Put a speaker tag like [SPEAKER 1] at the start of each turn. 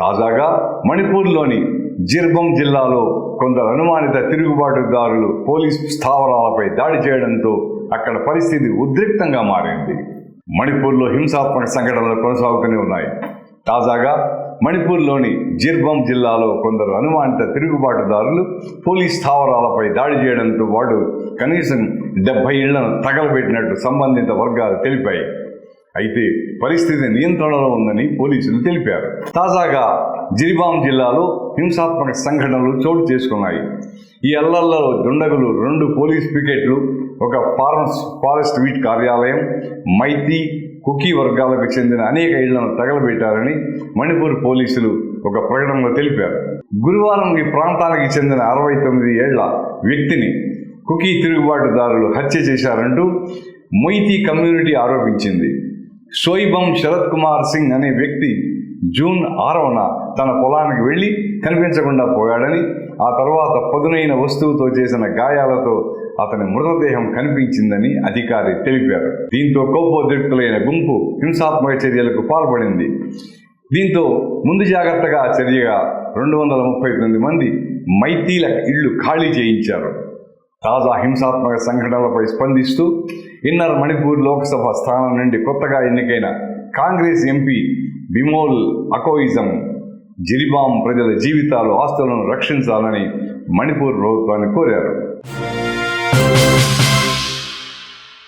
[SPEAKER 1] తాజాగా మణిపూర్లోని జిర్బంగ్ జిల్లాలో కొందరు అనుమానిత తిరుగుబాటుదారులు పోలీసు స్థావరాలపై దాడి చేయడంతో అక్కడ పరిస్థితి ఉద్రిక్తంగా మారింది. మణిపూర్లో హింసాత్మక సంఘటనలు కొనసాగుతూనే ఉన్నాయి. తాజాగా మణిపూర్లోని జిర్బంగ్ జిల్లాలో కొందరు అనుమానిత తిరుగుబాటుదారులు పోలీస్ స్థావరాలపై దాడి చేయడంతో వాడు కనీసం 70 ఇళ్లను తగలబెట్టినట్టు సంబంధిత వర్గాలు తెలిపాయి. అయితే పరిస్థితి నియంత్రణలో ఉందని పోలీసులు తెలిపారు. తాజాగా జిర్బంగ్ జిల్లాలో హింసాత్మక సంఘటనలు చోటు చేసుకున్నాయి. ఈ అల్లర్లలో దుండగులు 2 పోలీస్ పికెట్లు, ఒక ఫారెస్ట్ వీట్ కార్యాలయం, మైతీ, కుకీ వర్గాలకు చెందిన అనేక ఇళ్లను తగలబెట్టారని మణిపూర్ పోలీసులు ఒక ప్రకటనలో తెలిపారు. గురువారం ఈ ప్రాంతానికి చెందిన 69 ఏళ్ల వ్యక్తిని కుకీ తిరుగుబాటుదారులు హత్య చేశారంటూ మొయితీ కమ్యూనిటీ ఆరోపించింది. సోయిబం శరత్ కుమార్ సింగ్ అనే వ్యక్తి జూన్ 6న తన పొలానికి వెళ్లి కనిపించకుండా పోయాడని, ఆ తర్వాత పదునైన వస్తువుతో చేసిన గాయాలతో అతని మృతదేహం కనిపించిందని అధికారి తెలిపారు. దీంతో కోపోద్రిక్తులైన గుంపు హింసాత్మక చర్యలకు పాల్పడింది. దీంతో ముందు జాగ్రత్తగా చర్యగా 239 మంది మైతీల ఇళ్లు ఖాళీ చేయించారు. తాజా హింసాత్మక సంఘటనలపై స్పందిస్తూ ఇన్నర్ మణిపూర్ లోక్సభ స్థానం నుండి కొత్తగా ఎన్నికైన కాంగ్రెస్ ఎంపీ బిమోల్ అకోయిజం జిరిబాం ప్రజల జీవితాలు, ఆస్తులను రక్షించాలని మణిపూర్ ప్రభుత్వాన్ని కోరారు.